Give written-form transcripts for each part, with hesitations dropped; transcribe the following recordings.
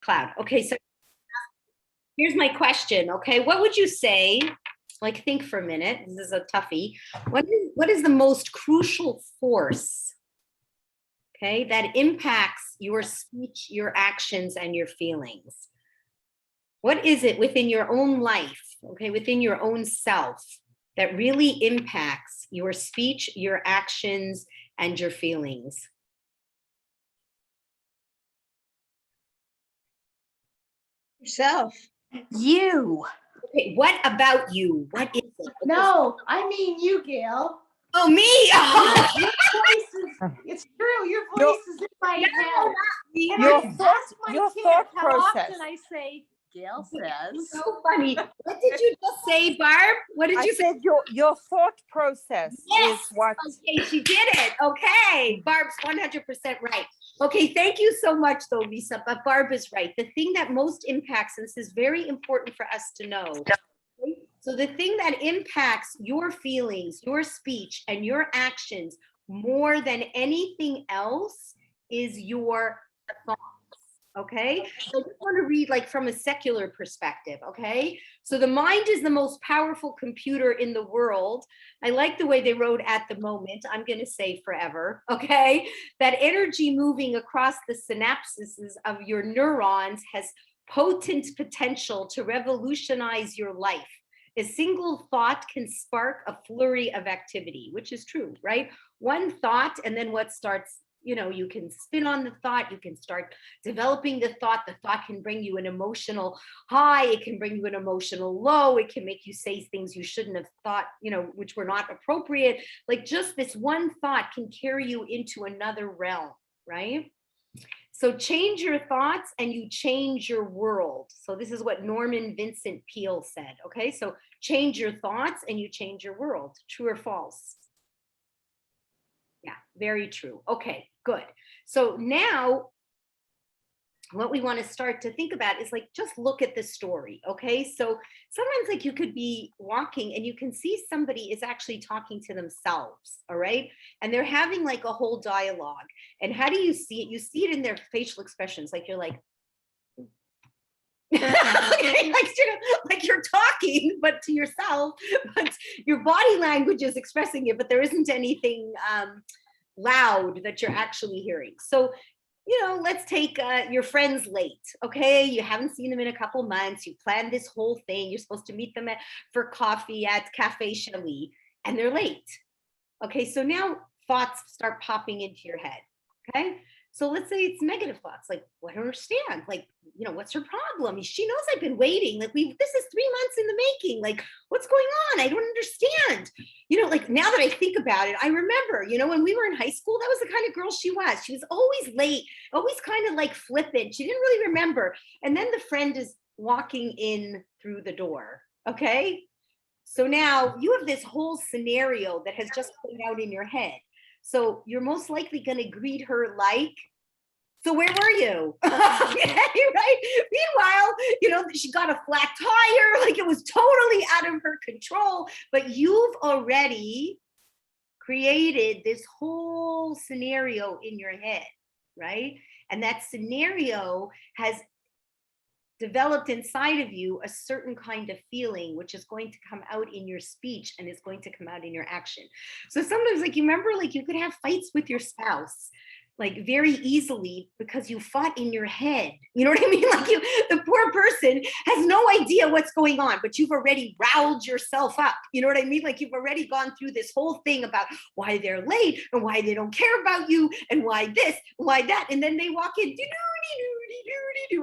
cloud. Okay, so here's my question. Okay, what would you say? Like, think for a minute. This is a toughie. What is the most crucial force, okay, that impacts your speech, your actions, and your feelings? What is it within your own life, okay, within your own self, that really impacts your speech, your actions, and your feelings? Yourself. You. Okay, what about you? What is it? No, I mean you, Gail. Oh, me? Oh. Your voice is, it's true, your voice is in my head. And Your I ask my your kids thought how process. often I say, Gail says. So funny. What did you just say, Barb? What did you say? I said your thought process Yes. is what. Okay, she did it. Okay, Barb's 100% right. Okay, thank you so much, though, Lisa. But Barb is right. The thing that most impacts, and this is very important for us to know. Okay? So the thing that impacts your feelings, your speech, and your actions more than anything else is your thoughts. Okay, so I just want to read like from a secular perspective. Okay, so the mind is the most powerful computer in the world. I like the way they wrote at the moment. I'm going to say forever. Okay, that energy moving across the synapses of your neurons has potent potential to revolutionize your life. A single thought can spark a flurry of activity, which is true, right? One thought, and then what starts, you know, you can spin on the thought, you can start developing the thought can bring you an emotional high, it can bring you an emotional low, it can make you say things you shouldn't have thought, you know, which were not appropriate. Like just this one thought can carry you into another realm, right? So change your thoughts and you change your world. So this is what Norman Vincent Peale said, okay? So change your thoughts and you change your world. True or false? Yeah, very true. Okay, good. So now what we want to start to think about is like, just look at the story. Okay. So sometimes like you could be walking and you can see somebody is actually talking to themselves. All right. And they're having like a whole dialogue. And how do you see it? You see it in their facial expressions. Like you're like, like you're talking, but to yourself, but your body language is expressing it, but there isn't anything loud that you're actually hearing. So, you know, let's take your friend's late. Okay, you haven't seen them in a couple months. You planned this whole thing. You're supposed to meet them for coffee at Cafe Chalet, and they're late. Okay, so now thoughts start popping into your head. Okay, so let's say it's negative thoughts, like, well, I don't understand. Like, you know, what's her problem? She knows I've been waiting. Like, this is 3 months in the making. Like, what's going on? I don't understand. You know, like now that I think about it, I remember, you know, when we were in high school, that was the kind of girl she was. She was always late, always kind of like flippant. She didn't really remember. And then the friend is walking in through the door. Okay. So now you have this whole scenario that has just played out in your head. So you're most likely going to greet her like, so where were you? Okay, right? Meanwhile, you know, she got a flat tire, like it was totally out of her control, but you've already created this whole scenario in your head, right? And that scenario has developed inside of you a certain kind of feeling, which is going to come out in your speech and is going to come out in your action. So sometimes, like, you remember, like, you could have fights with your spouse, like, very easily because you fought in your head. You know what I mean? Like, the poor person has no idea what's going on, but you've already riled yourself up. You know what I mean? Like, you've already gone through this whole thing about why they're late and why they don't care about you and why this, why that. And then they walk in,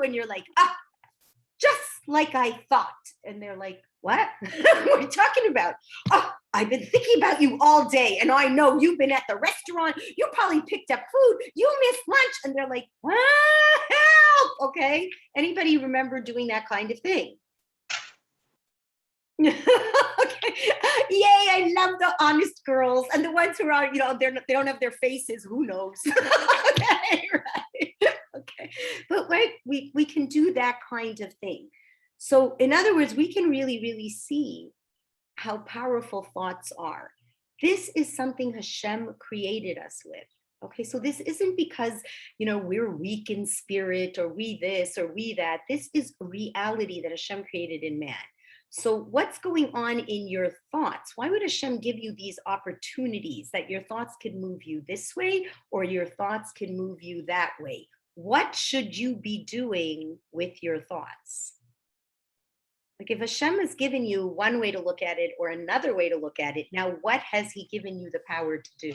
and you're like, just like I thought. And they're like, what? What are you talking about? Oh, I've been thinking about you all day. And I know you've been at the restaurant. You probably picked up food. You missed lunch. And they're like, help. Okay. Anybody remember doing that kind of thing? Okay. Yay. I love the honest girls and the ones who are, you know, they don't have their faces. Who knows? Okay, right. Okay. But right, we can do that kind of thing. So in other words, we can really, really see how powerful thoughts are. This is something Hashem created us with. Okay, so this isn't because, we're weak in spirit or we this or we that. This is reality that Hashem created in man. So what's going on in your thoughts? Why would Hashem give you these opportunities that your thoughts can move you this way or your thoughts can move you that way? What should you be doing with your thoughts? Like if Hashem has given you one way to look at it or another way to look at it, now what has he given you the power to do?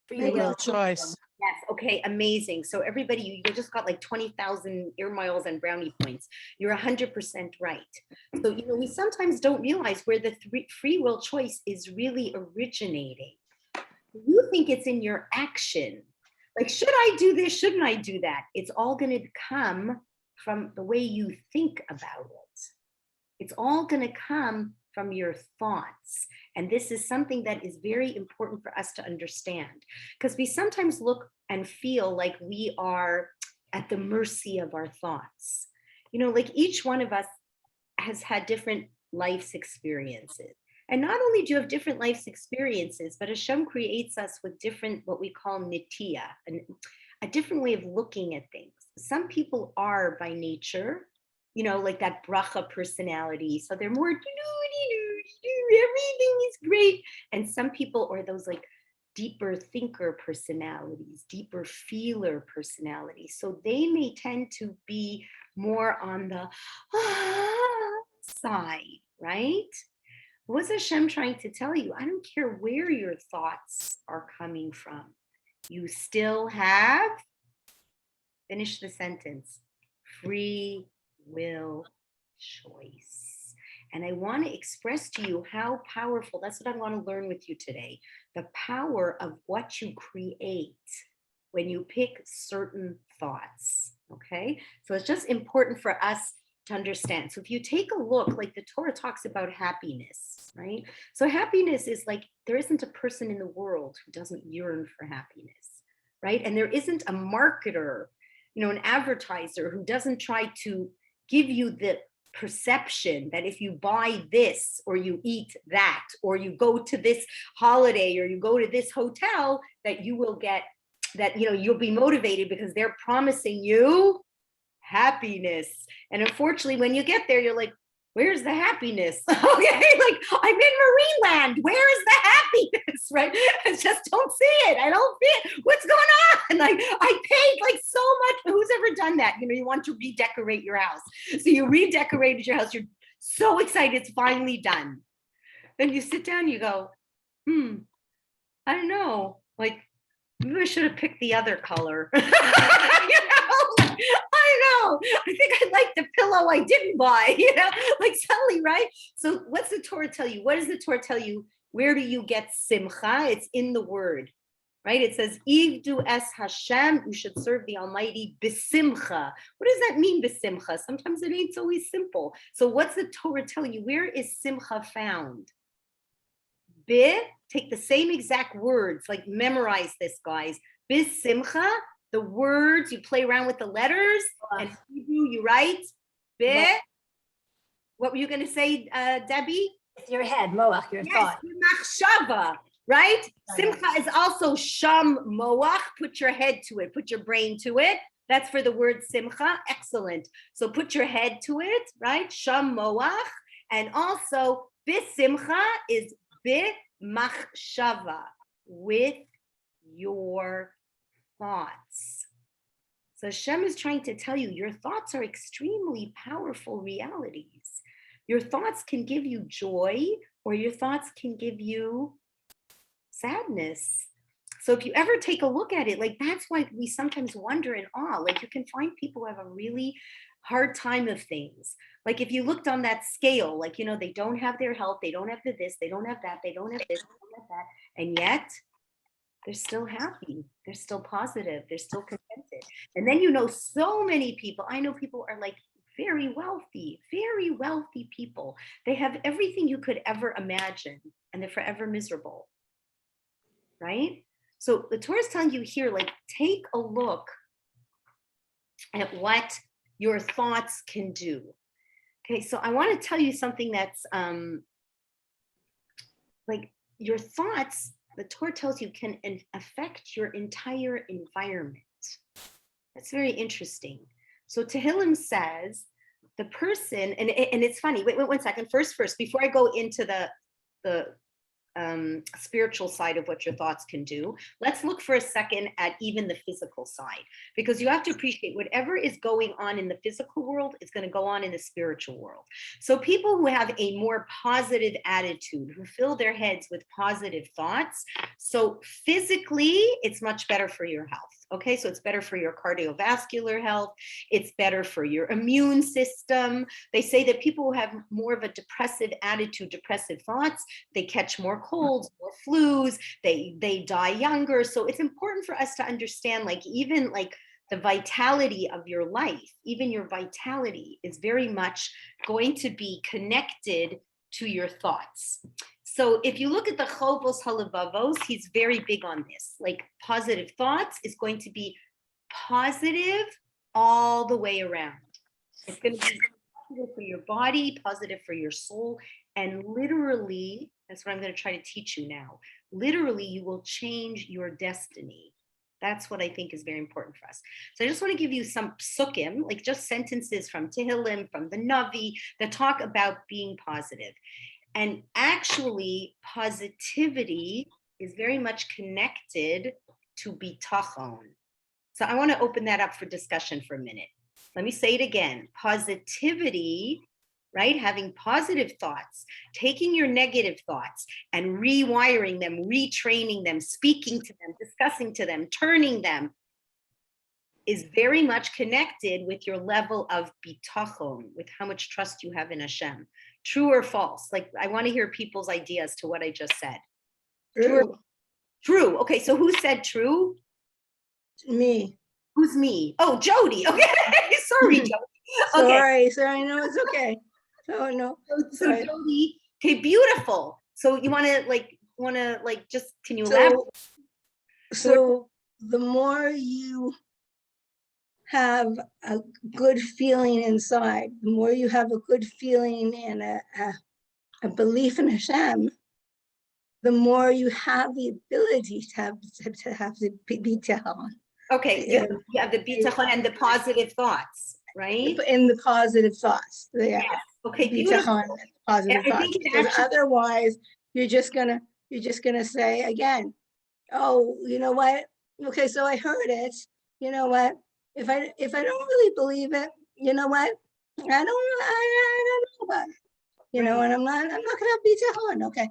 Free will choice. Yes. Okay. Amazing. So everybody, you just got like 20,000 ear miles and brownie points. You're 100% right. So, we sometimes don't realize where the free will choice is really originating. You think it's in your action. Like, should I do this? Shouldn't I do that? It's all going to come from the way you think about it. It's all going to come from your thoughts. And this is something that is very important for us to understand, because we sometimes look and feel like we are at the mercy of our thoughts. Like each one of us has had different life's experiences. And not only do you have different life's experiences, but Hashem creates us with different, what we call nitiya, a different way of looking at things. Some people are by nature, like that bracha personality. So they're more, everything is great. And some people are those like deeper thinker personalities, deeper feeler personalities. So they may tend to be more on the side, right? What's Hashem trying to tell you? I don't care where your thoughts are coming from. You still have, finish the sentence, free will choice. And I want to express to you how powerful, that's what I want to learn with you today, the power of what you create when you pick certain thoughts, okay? So it's just important for us to understand. So if you take a look, like the Torah talks about happiness, right? So happiness is like, there isn't a person in the world who doesn't yearn for happiness, right? And there isn't a marketer, an advertiser who doesn't try to give you the perception that if you buy this or you eat that or you go to this holiday or you go to this hotel that you will get that, you'll be motivated because they're promising you happiness. And unfortunately, when you get there, you're like, where's the happiness? Okay, like I'm in Marineland. Where is the happiness? Right? I just don't see it. I don't see it. What's going on? Like I paid like so much. Who's ever done that? You want to redecorate your house. So you redecorated your house. You're so excited it's finally done. Then you sit down, you go, I don't know. Like maybe I should have picked the other color. I know. I think I like the pillow I didn't buy, like suddenly, right? So what's the Torah tell you? What does the Torah tell you? Where do you get simcha? It's in the word, right? It says, Ivdu es Hashem, you should serve the Almighty bisimcha. What does that mean, bisimcha? Sometimes it ain't always simple. So what's the Torah telling you? Where is simcha found? Take the same exact words, like memorize this, guys. Bisimcha. The words, you play around with the letters, and you write, what were you going to say, Debbie? With your head, moach, your thought. Machshava, right? Simcha is also sham moach, put your head to it, put your brain to it. That's for the word simcha, excellent. So put your head to it, right? Sham moach, and also bisimcha is bimachshava, with your thoughts. So Hashem is trying to tell you your thoughts are extremely powerful realities. Your thoughts can give you joy or your thoughts can give you sadness. So if you ever take a look at it, like that's why we sometimes wonder in awe, like you can find people who have a really hard time of things. Like if you looked on that scale, like, they don't have their health, they don't have this, they don't have that, they don't have this, they don't have that. And yet they're still happy. They're still positive. They're still contented. And then, so many people, I know people are like very wealthy people. They have everything you could ever imagine and they're forever miserable, right? So the Torah is telling you here, like, take a look at what your thoughts can do. Okay, so I want to tell you something that's like your thoughts the Torah tells you can affect your entire environment. That's very interesting. So Tehillim says the person, and it's funny, wait 1 second, first, before I go into the spiritual side of what your thoughts can do, let's look for a second at even the physical side, because you have to appreciate whatever is going on in the physical world is going to go on in the spiritual world. So people who have a more positive attitude, who fill their heads with positive thoughts, so physically it's much better for your health. Okay, so it's better for your cardiovascular health. It's better for your immune system. They say that people who have more of a depressive attitude, depressive thoughts, they catch more colds, more flus, they die younger. So it's important for us to understand, like, even like the vitality of your life, even your vitality is very much going to be connected to your thoughts. So if you look at the Chovos Halevavos, he's very big on this. Like, positive thoughts is going to be positive all the way around. It's going to be positive for your body, positive for your soul, and literally, that's what I'm going to try to teach you now. Literally, you will change your destiny. That's what I think is very important for us. So I just want to give you some psukim, like just sentences from Tehillim, from the Navi, that talk about being positive. And actually, positivity is very much connected to bitachon. So I want to open that up for discussion for a minute. Let me say it again. Positivity, right? Having positive thoughts, taking your negative thoughts and rewiring them, retraining them, speaking to them, discussing to them, turning them, is very much connected with your level of bitachon, with how much trust you have in Hashem. True or false? Like, I want to hear people's ideas to what I just said. True. True. Okay, so who said true? Me. Who's me? Oh, Jody. Okay, sorry, Jody. Okay. Sorry, no, it's okay. Oh, no. So Jody, okay, beautiful. So you want to just, can you elaborate? So the more you have a good feeling inside, the more you have a good feeling and a belief in Hashem, the more you have the ability to have the bitachon. Okay, you have the bitachon and the positive thoughts, right? In the positive thoughts. Yeah. Yes. Okay, bitachon, positive I thoughts. think Because otherwise, you're just gonna say again, oh, you know what? Okay, so I heard it. You know what? If I don't really believe it, you know what? I don't know about it. You know, and I'm not gonna have bitachon. Okay.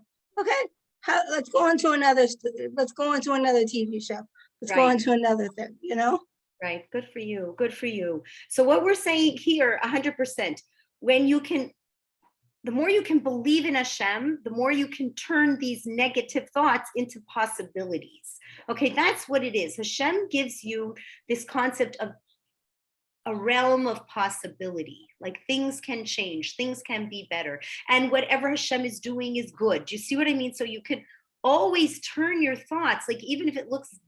Let's go into another TV show. Let's go into another thing, you know? Right. Good for you. Good for you. So what we're saying here, 100%, the more you can believe in Hashem, the more you can turn these negative thoughts into possibilities. Okay, that's what it is. Hashem gives you this concept of a realm of possibility. Like, things can change, things can be better. And whatever Hashem is doing is good. Do you see what I mean? So you could always turn your thoughts, like, even if it looks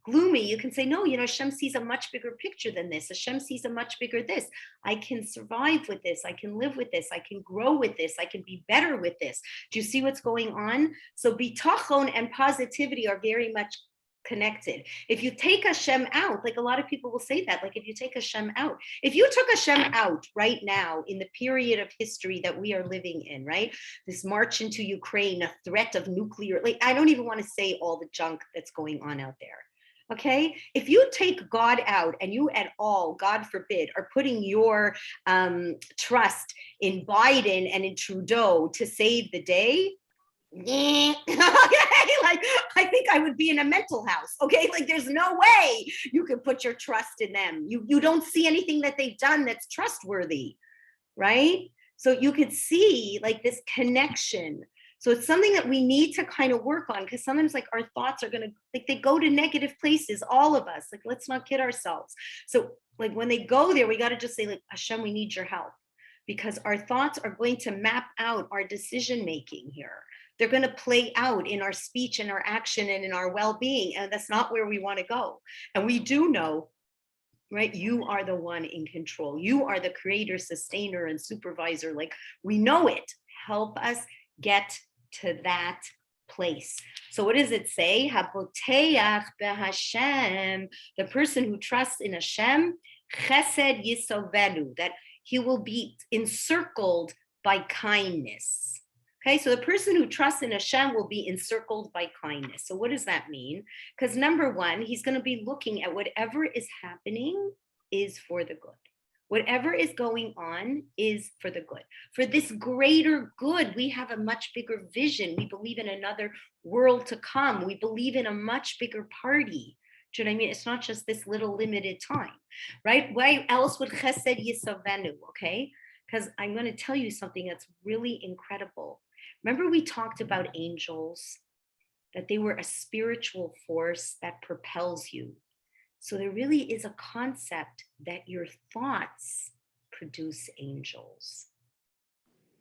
gloomy, you can say, no, Hashem sees a much bigger picture than this. Hashem sees a much bigger this. I can survive with this. I can live with this. I can grow with this. I can be better with this. Do you see what's going on? So bitachon and positivity are very much connected. If you take Hashem out, like a lot of people will say that, like, if you take Hashem out, if you took Hashem out right now in the period of history that we are living in, right? This march into Ukraine, a threat of nuclear, like, I don't even want to say all the junk that's going on out there. Okay, if you take God out and you at all, God forbid, are putting your trust in Biden and in Trudeau to save the day, okay, like, I think I would be in a mental house. Okay, like, there's no way you can put your trust in them. You don't see anything that they've done that's trustworthy, right? So you could see, like, this connection. So it's something that we need to kind of work on, because sometimes, like, our thoughts are going to, like, they go to negative places, all of us. Like, let's not kid ourselves. So, like, when they go there, we got to just say, like, Hashem, we need your help, because our thoughts are going to map out our decision making here. They're going to play out in our speech and our action and in our well-being. And that's not where we want to go. And we do know, right? You are the one in control. You are the creator, sustainer, and supervisor. Like, we know it. Help us get to that place. So what does it say? Haboteach beHashem, the person who trusts in Hashem, chesed yisovenu, that he will be encircled by kindness. Okay, so the person who trusts in Hashem will be encircled by kindness. So what does that mean? Because number one, he's going to be looking at whatever is happening is for the good. Whatever is going on is for the good. For this greater good, we have a much bigger vision. We believe in another world to come. We believe in a much bigger party. Do you know what I mean? It's not just this little limited time, right? Why else would chesed yisavenu, okay? Because I'm going to tell you something that's really incredible. Remember we talked about angels, that they were a spiritual force that propels you. So there really is a concept that your thoughts produce angels.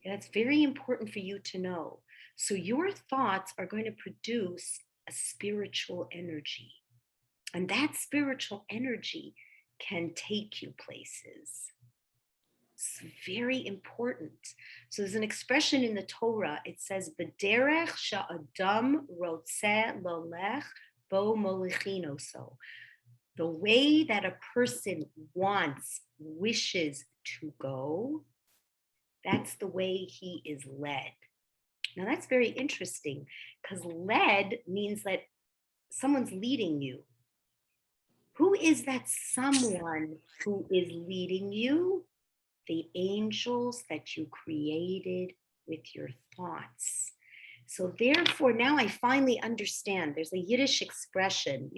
And that's very important for you to know. So your thoughts are going to produce a spiritual energy. And that spiritual energy can take you places. It's very important. So there's an expression in the Torah. It says, "B'derech sha'adam rotzeh lolech bo molichino so." The way that a person wishes to go, that's the way he is led. Now that's very interesting because led means that someone's leading you. Who is that someone who is leading you? The angels that you created with your thoughts. So therefore, now I finally understand. There's a Yiddish expression,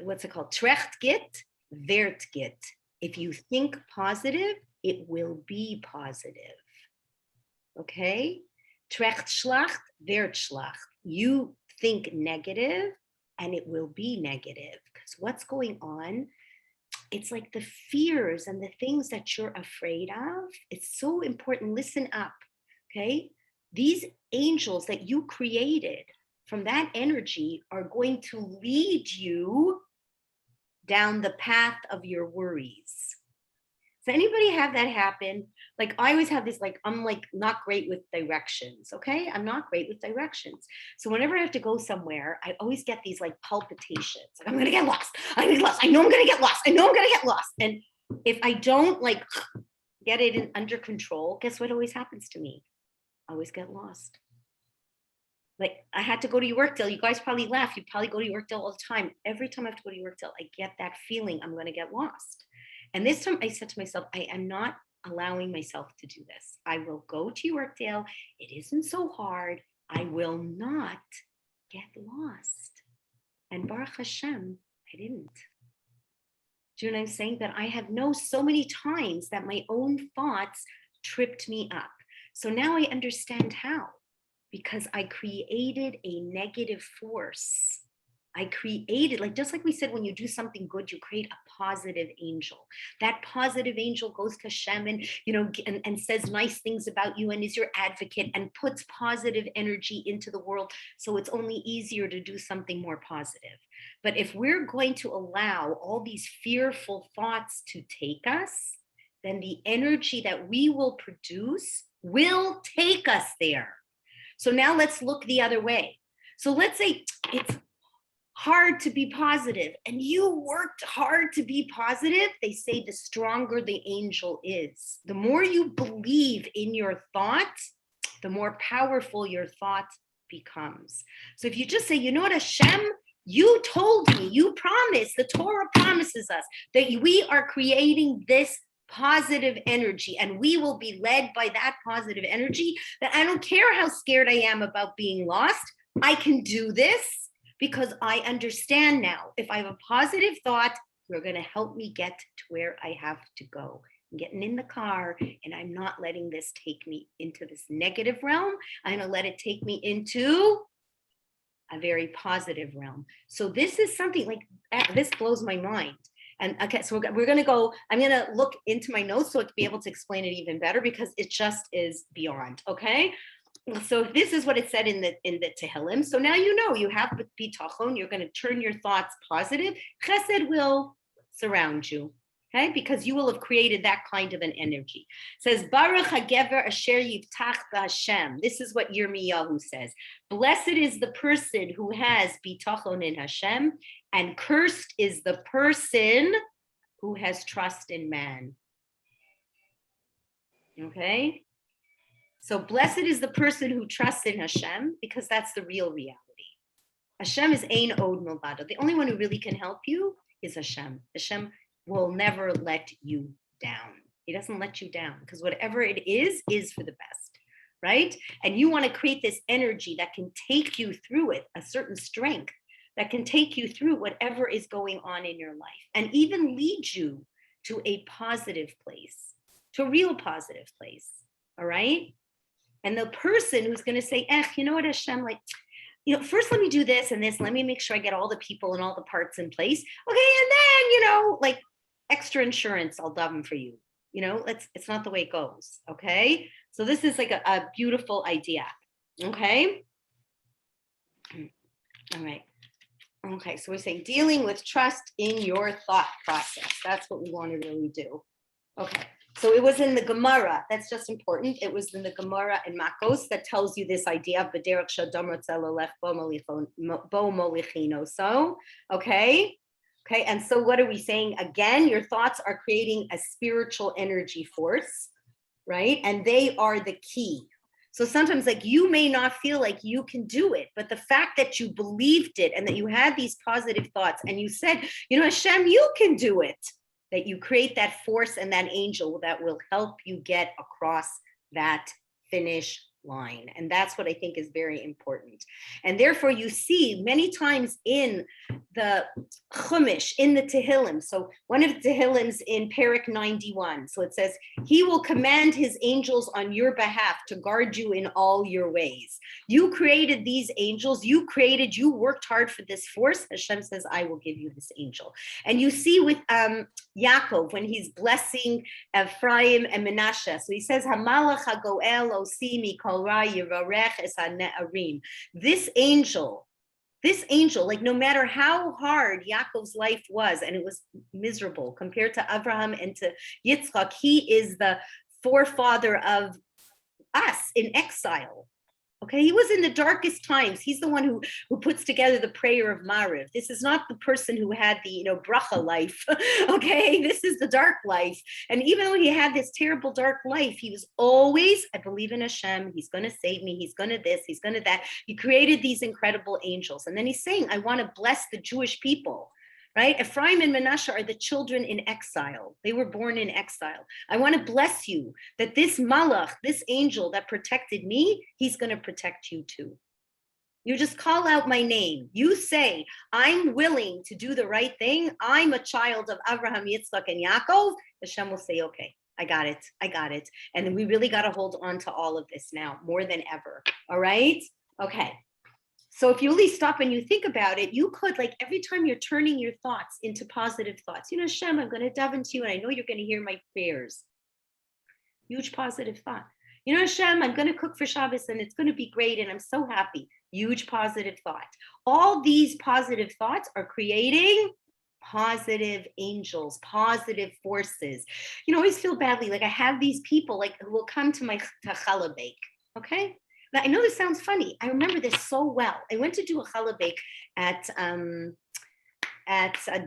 what's it called? Trecht git, werd git. If you think positive, it will be positive. Okay? Trecht schlacht, werd schlacht. You think negative and it will be negative. Because what's going on? It's like the fears and the things that you're afraid of. It's so important. Listen up. Okay? These angels that you created from that energy are going to lead you down the path of your worries. Does anybody have that happen? Like I always have this, I'm not great with directions, okay? I'm not great with directions. So whenever I have to go somewhere, I always get these palpitations. Like I'm gonna get lost. I know I'm gonna get lost. And if I don't get it under control, guess what always happens to me? I always get lost. I had to go to Yorkdale. You guys probably laugh. You probably go to Yorkdale all the time. Every time I have to go to Yorkdale, I get that feeling I'm going to get lost. And this time I said to myself, I am not allowing myself to do this. I will go to Yorkdale. It isn't so hard. I will not get lost. And Baruch Hashem, I didn't. Do you know what I'm saying? That I have known so many times that my own thoughts tripped me up. So now I understand how. Because I created a negative force. I created, just like we said, when you do something good, you create a positive angel. That positive angel goes to Hashem and says nice things about you and is your advocate and puts positive energy into the world. So it's only easier to do something more positive. But if we're going to allow all these fearful thoughts to take us, then the energy that we will produce will take us there. So now let's look the other way. So let's say it's hard to be positive and you worked hard to be positive. They say the stronger the angel is. The more you believe in your thoughts, the more powerful your thought becomes. So if you just say, you know what, Hashem, you told me, you promised, the Torah promises us that we are creating this positive energy and we will be led by that positive energy, that I don't care how scared I am about being lost. I can do this because I understand now. If I have a positive thought, you're going to help me get to where I have to go. I'm getting in the car and I'm not letting this take me into this negative realm. I'm going to let it take me into a very positive realm. So this is something this blows my mind. And okay, so we're going to go, I'm going to look into my notes so I can be able to explain it even better because it just is beyond, okay? So this is what it said in the Tehillim. So now you have bitachon, you're going to turn your thoughts positive. Chesed will surround you. Okay, because you will have created that kind of an energy. It says, Baruch HaGever Asher Yivtach B'Hashem. This is what Yirmiyahu says. Blessed is the person who has bitachon in Hashem, and cursed is the person who has trust in man. Okay? So blessed is the person who trusts in Hashem, because that's the real reality. Hashem is Ein Od Milvado. The only one who really can help you is Hashem. Hashem will never let you down. He doesn't let you down, because whatever it is for the best, right? And you want to create this energy that can take you through it, a certain strength that can take you through whatever is going on in your life, and even lead you to a positive place, to a real positive place, all right? And the person who's going to say, you know what, Hashem, like, first let me do this and this, let me make sure I get all the people and all the parts in place. Okay, and then, like, extra insurance, I'll daven for you. It's not the way it goes, okay? So this is like a beautiful idea, okay? All right. Okay, so we're saying dealing with trust in your thought process. That's what we want to really do. Okay, so it was in the Gemara. That's just important. It was in the Gemara in Makos that tells you this idea of B'derech shadam rotzeh lelech bo molichino. So, okay, and so what are we saying? Again, your thoughts are creating a spiritual energy force, right? And they are the key. So sometimes, like, you may not feel like you can do it, but the fact that you believed it and that you had these positive thoughts and you said, Hashem, you can do it, that you create that force and that angel that will help you get across that finish line. And that's what I think is very important. And therefore you see many times in the Chumash, in the Tehillim. So one of the Tehillims in Perek 91. So it says, he will command his angels on your behalf to guard you in all your ways. You created these angels. You worked hard for this force. Hashem says, I will give you this angel. And you see with Yaakov, when he's blessing Ephraim and Menashe. So he says, Hamalach HaGoel Osi Mikol Ra Yirarech Es HaNe'arim. This angel, like, no matter how hard Yaakov's life was, and it was miserable compared to Abraham and to Yitzchak, he is the forefather of us in exile. Okay, he was in the darkest times. He's the one who puts together the prayer of Mariv. This is not the person who had the bracha life. Okay, this is the dark life. And even though he had this terrible dark life, he was always, I believe in Hashem. He's going to save me. He's going to this. He's going to that. He created these incredible angels, and then he's saying, I want to bless the Jewish people. Right? Ephraim and Menashe are the children in exile. They were born in exile. I want to bless you that this malach, this angel that protected me, he's going to protect you too. You just call out my name. You say, I'm willing to do the right thing. I'm a child of Abraham, Yitzchak, and Yaakov. Hashem will say, okay, I got it. And then we really got to hold on to all of this now, more than ever. All right? Okay. So if you really stop and you think about it, you could, like, every time you're turning your thoughts into positive thoughts, Hashem, I'm going to daven to you, and I know you're going to hear my prayers. Huge positive thought. Hashem, I'm going to cook for Shabbos, and it's going to be great, and I'm so happy. Huge positive thought. All these positive thoughts are creating positive angels, positive forces. I always feel badly. Like, I have these people, like, who will come to my challah bake, okay? Now, I know this sounds funny. I remember this so well. I went to do a challah bake at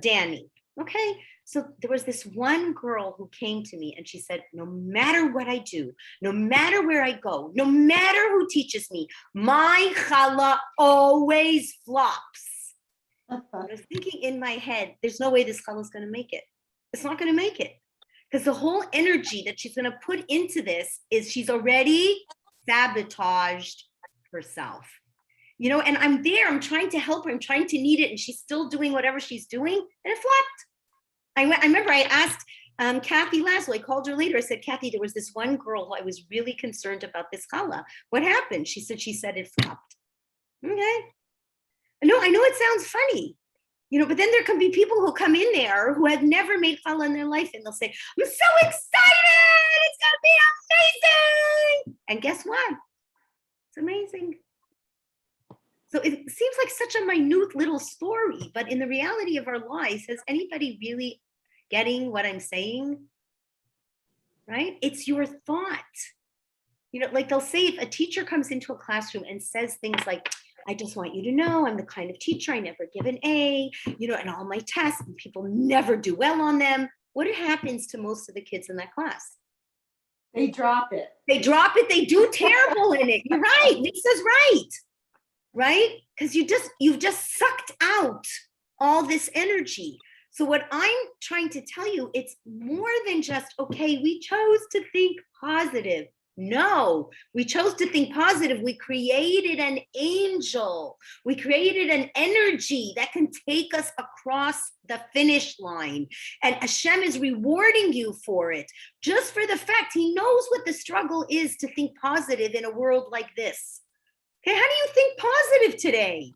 Danny. Okay, so there was this one girl who came to me and she said, no matter what I do, no matter where I go, no matter who teaches me, my challah always flops. I was thinking in my head, there's no way this challah is going to make it. It's not going to make it, because the whole energy that she's going to put into this is she's already sabotaged herself, and I'm there, I'm trying to help her, I'm trying to knead it, and she's still doing whatever she's doing, and it flopped. I remember I asked Kathy Laszlo, I called her later, I said, Kathy, there was this one girl who I was really concerned about this challah. What happened? She said it flopped. Okay. No, I know it sounds funny, but then there can be people who come in there who have never made challah in their life, and they'll say, I'm so excited, it's going to be amazing. And guess what? It's amazing. So it seems like such a minute little story, but in the reality of our lives, has anybody really getting what I'm saying? Right? It's your thought. Like they'll say if a teacher comes into a classroom and says things like, I just want you to know I'm the kind of teacher, I never give an A, and all my tests, and people never do well on them. What happens to most of the kids in that class? They drop it. They drop it. They do terrible in it. You're right. Lisa's right. Right? Because you've just sucked out all this energy. So what I'm trying to tell you, it's more than just, okay, we chose to think positive. No, we chose to think positive. We created an angel. We created an energy that can take us across the finish line. And Hashem is rewarding you for it. Just for the fact he knows what the struggle is to think positive in a world like this. Okay, how do you think positive today?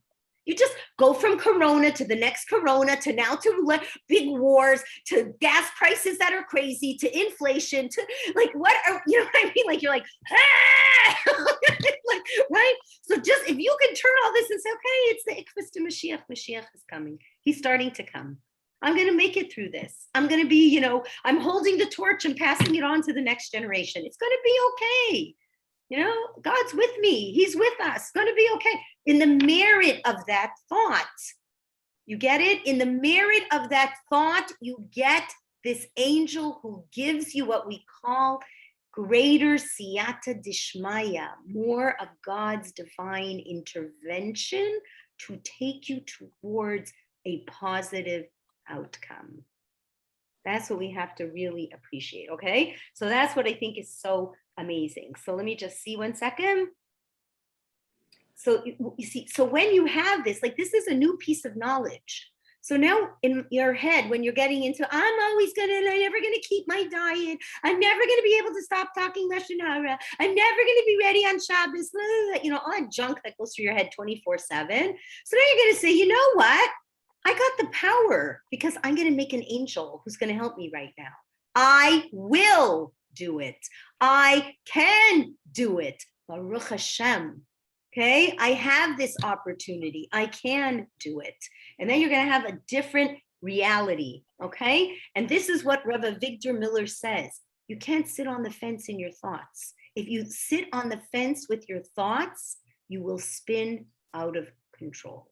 You just go from Corona to the next Corona to now to big wars, to gas prices that are crazy, to inflation, to like, what are, you know what I mean? Like, you're like, ah! Like, right? So just, if you can turn all this and say, okay, it's the Ikvus to Mashiach. Mashiach is coming. He's starting to come. I'm going to make it through this. I'm going to be, I'm holding the torch and passing it on to the next generation. It's going to be okay. God's with me. He's with us. It's going to be okay. In the merit of that thought, you get it? In the merit of that thought, you get this angel who gives you what we call greater siyata dishmaya, more of God's divine intervention to take you towards a positive outcome. That's what we have to really appreciate, okay? So that's what I think is so amazing. So let me just see 1 second. So you see, so when you have this, like this is a new piece of knowledge. So now in your head, when you're getting into, I'm never going to keep my diet. I'm never going to be able to stop talking Lashon Hara. I'm never going to be ready on Shabbos, all that junk that goes through your head 24/7. So now you're going to say, you know what? I got the power because I'm going to make an angel who's going to help me right now. I will do it. I can do it. Baruch Hashem. Okay, I have this opportunity. I can do it. And then you're going to have a different reality. Okay, and this is what Rabbi Victor Miller says. You can't sit on the fence in your thoughts. If you sit on the fence with your thoughts, you will spin out of control.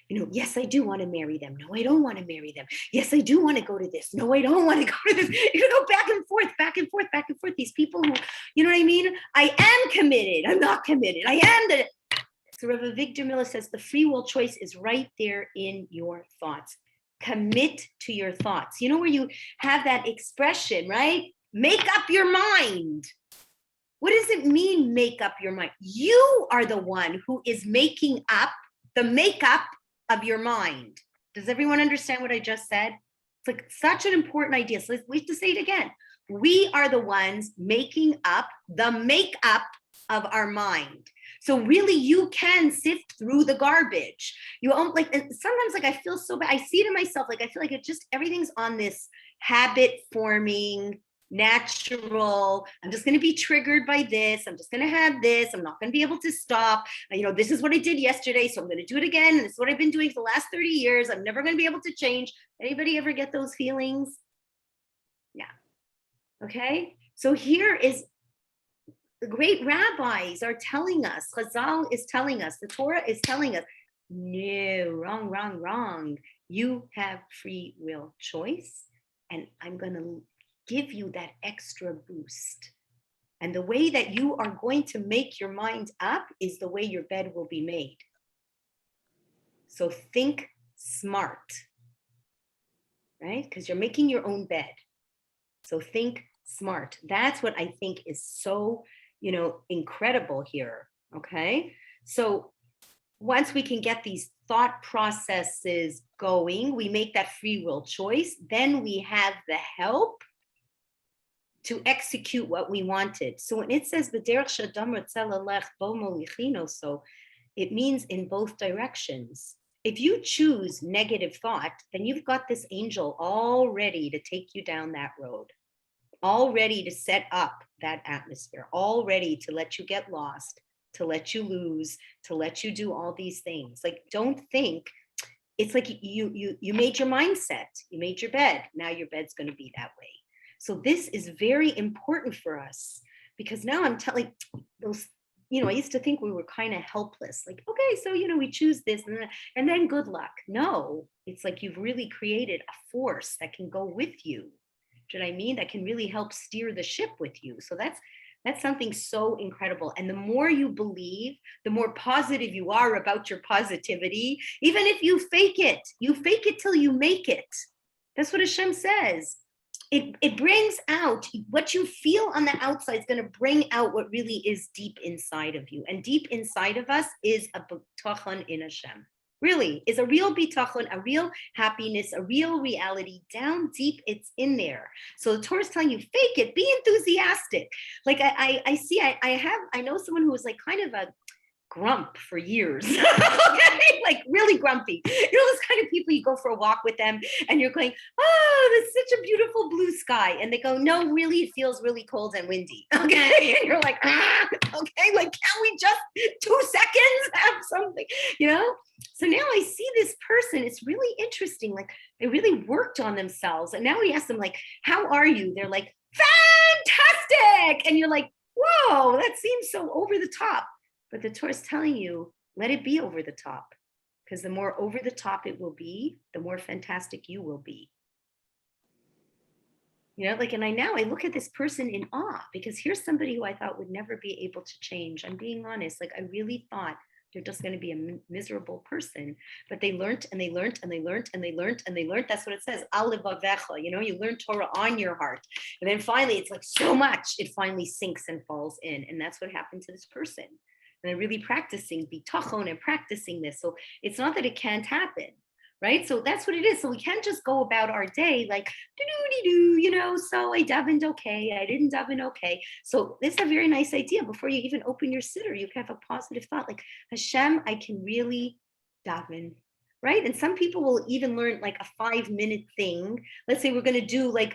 Yes, I do want to marry them. No, I don't want to marry them. Yes, I do want to go to this. No, I don't want to go to this. You're going to go back and forth, back and forth, back and forth. These people who, you know what I mean? I am committed. I'm not committed. I am the. So Rabbi Victor Miller says the free will choice is right there in your thoughts. Commit to your thoughts. Where you have that expression, right? Make up your mind. What does it mean, make up your mind? You are the one who is making up the makeup of your mind. Does everyone understand what I just said? It's like such an important idea. So we have to say it again. We are the ones making up the makeup of our mind. So really you can sift through the garbage. You like, and sometimes like I feel so bad. I see it in myself. Like I feel like it just, everything's on this habit forming, natural. I'm just going to be triggered by this. I'm just going to have this. I'm not going to be able to stop. This is what I did yesterday, so I'm going to do it again. And this is what I've been doing for the last 30 years. I'm never going to be able to change. Anybody ever get those feelings? Yeah. Okay. So here is the great rabbis are telling us, Chazal is telling us, the Torah is telling us, no, wrong. You have free will choice. And I'm going to give you that extra boost. And the way that you are going to make your mind up is the way your bed will be made. So think smart, right? Because you're making your own bed. So think smart. That's what I think is so, incredible here, okay? So once we can get these thought processes going, we make that free will choice, then we have the help to execute what we wanted. So when it says so it means in both directions. If you choose negative thought, then you've got this angel all ready to take you down that road, all ready to set up that atmosphere, all ready to let you get lost, to let you lose, to let you do all these things. Like, don't think, it's like you made your mindset, you made your bed. Now your bed's going to be that way. So this is very important for us, because now I'm telling those, I used to think we were kind of helpless. Like, okay, so, we choose this and then good luck. No, it's like you've really created a force that can go with you. Do you know what I mean? That can really help steer the ship with you. So that's something so incredible. And the more you believe, the more positive you are about your positivity. Even if you fake it till you make it. That's what Hashem says. It brings out what you feel on the outside is going to bring out what really is deep inside of you. And deep inside of us is a bitachon in Hashem. Really, is a real bitachon, a real happiness, a real reality. Down deep, it's in there. So the Torah is telling you, fake it, be enthusiastic. Like I know someone who was like kind of a grump for years. Okay? Like really grumpy. Those kind of people, you go for a walk with them and you're going, oh, that's such a beautiful blue sky. And they go, no, really, it feels really cold and windy. Okay. And you're like, okay, like, can we just 2 seconds have something, So now I see this person, it's really interesting. Like they really worked on themselves. And now we ask them like, how are you? They're like, fantastic. And you're like, whoa, that seems so over the top. But the Torah is telling you, let it be over the top, because the more over the top it will be, the more fantastic you will be. And I look at this person in awe, because here's somebody who I thought would never be able to change. I'm being honest. Like I really thought they're just going to be a miserable person, but they learned and they learned and they learned and they learned and they learned. That's what it says. Al levavecha, you learn Torah on your heart. And then finally, it's like so much, it finally sinks and falls in. And that's what happened to this person. And they're really practicing bitachon and practicing this. So it's not that it can't happen, right? So that's what it is. So we can't just go about our day like, so I davened okay, I didn't daven okay. So this is a very nice idea. Before you even open your siddur, you can have a positive thought like, Hashem, I can really daven. Right? And some people will even learn like a 5-minute thing. Let's say we're going to do like,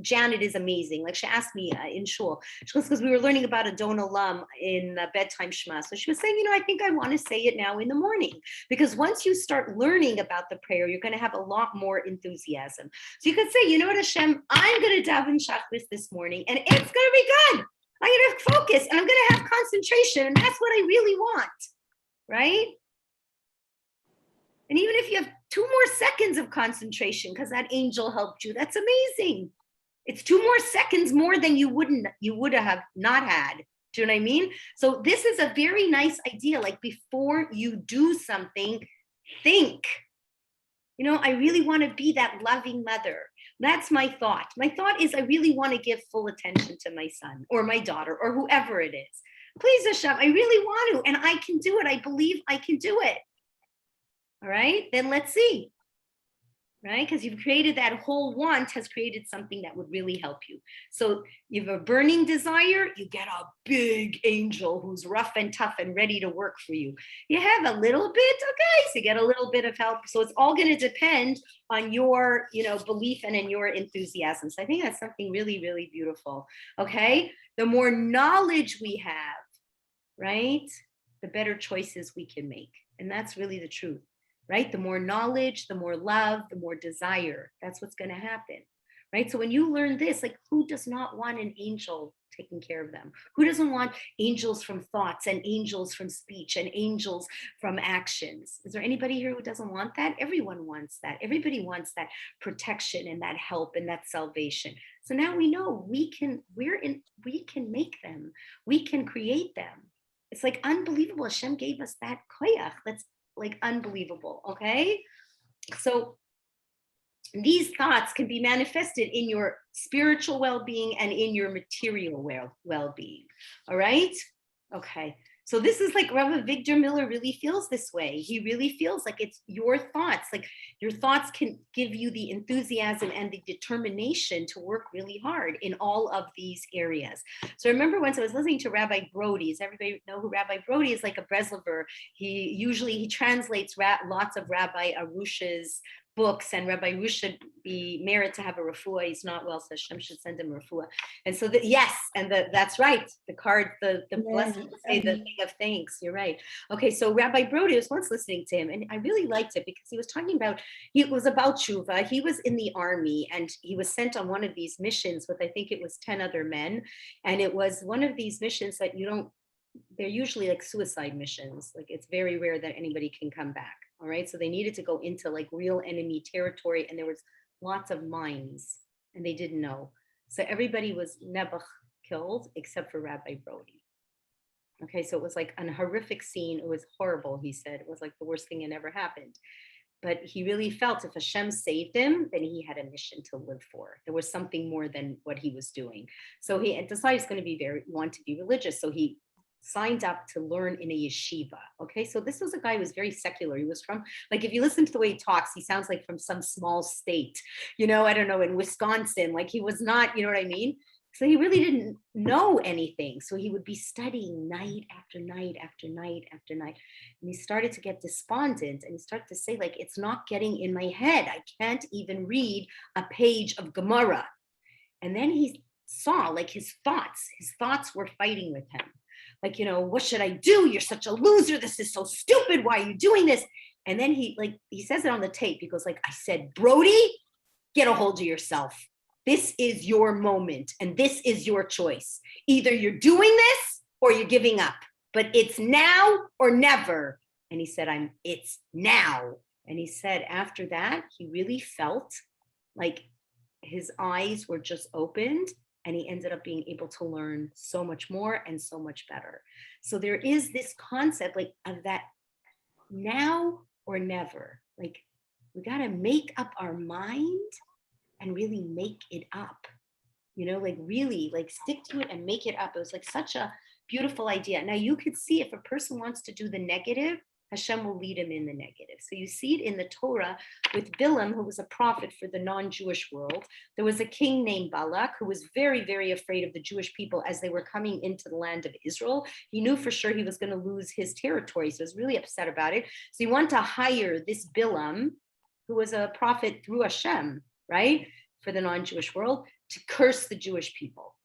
Janet is amazing. Like she asked me in shul, because we were learning about Adon Olam in bedtime Shema. So she was saying, I think I want to say it now in the morning, because once you start learning about the prayer, you're going to have a lot more enthusiasm. So you could say, what, Hashem, I'm going to daven Shachris this morning and it's going to be good. I'm going to focus and I'm going to have concentration. And that's what I really want. Right? And even if you have 2 more seconds of concentration because that angel helped you, that's amazing. It's 2 more seconds more than you would have not had. Do you know what I mean? So this is a very nice idea. Like before you do something, think, I really want to be that loving mother. That's my thought. My thought is I really want to give full attention to my son or my daughter or whoever it is. Please, Hashem, I really want to, and I can do it. I believe I can do it. All right, then let's see, right? Because you've created that whole want has created something that would really help you. So you have a burning desire, you get a big angel who's rough and tough and ready to work for you. You have a little bit, okay, so you get a little bit of help. So it's all going to depend on your, belief and in your enthusiasm. So I think that's something really, really beautiful, okay? The more knowledge we have, right, the better choices we can make. And that's really the truth. Right? The more knowledge, the more love, the more desire. That's what's going to happen. Right? So when you learn this, like who does not want an angel taking care of them? Who doesn't want angels from thoughts and angels from speech and angels from actions? Is there anybody here who doesn't want that? Everyone wants that. Everybody wants that protection and that help and that salvation. So now we know we can make them. We can create them. It's like unbelievable. Hashem gave us that koyach. That's like unbelievable, okay? So these thoughts can be manifested in your spiritual well-being and in your material well-being, all right? Okay, so this is like Rabbi Victor Miller really feels this way. He really feels like it's your thoughts, like your thoughts can give you the enthusiasm and the determination to work really hard in all of these areas. So I remember once I was listening to Rabbi Brody. Does everybody know who Rabbi Brody is? Like a Breslover. He translates lots of Rabbi Arush's books, and Rabbi Rush should be merit to have a refuah. He's not well, so Hashem should send him a refuah. And so yes, and that's right. The card, the blessing, say the thing of thanks. You're right. Okay, so Rabbi Brody was once listening to him, and I really liked it because he was talking about, it was about tshuva. He was in the army, and he was sent on one of these missions with, I think it was 10 other men, and it was one of these missions that they're usually like suicide missions. Like it's very rare that anybody can come back. All right. So they needed to go into like real enemy territory, and there was lots of mines, and they didn't know. So everybody was nebuch killed except for Rabbi Brody. Okay. So it was like a horrific scene. It was horrible. He said it was like the worst thing that ever happened. But he really felt if Hashem saved him, then he had a mission to live for. There was something more than what he was doing. So he decided he's going to want to be religious. So he signed up to learn in a yeshiva. Okay, so this was a guy who was very secular. He was from, like, if you listen to the way he talks, he sounds like from some small state, I don't know, in Wisconsin. Like he was not, you know what I mean? So he really didn't know anything. So he would be studying night after night after night after night. And he started to get despondent, and he started to say, like, it's not getting in my head. I can't even read a page of Gemara. And then he saw like his thoughts were fighting with him. Like, what should I do? You're such a loser. This is so stupid. Why are you doing this? And then he says it on the tape. He goes like, I said, Brody, get a hold of yourself. This is your moment, and this is your choice. Either you're doing this or you're giving up, but it's now or never. And he said, it's now. And he said after that, he really felt like his eyes were just opened, and he ended up being able to learn so much more and so much better. So there is this concept like of that now or never. Like we got to make up our mind and really make it up, like really like stick to it and make it up. It was like such a beautiful idea. Now you could see if a person wants to do the negative, Hashem will lead him in the negative. So you see it in the Torah with Bilam, who was a prophet for the non-Jewish world. There was a king named Balak who was very, very afraid of the Jewish people as they were coming into the land of Israel. He knew for sure he was going to lose his territory, so he was really upset about it. So he wanted to hire this Bilam, who was a prophet through Hashem, right, for the non-Jewish world, to curse the Jewish people.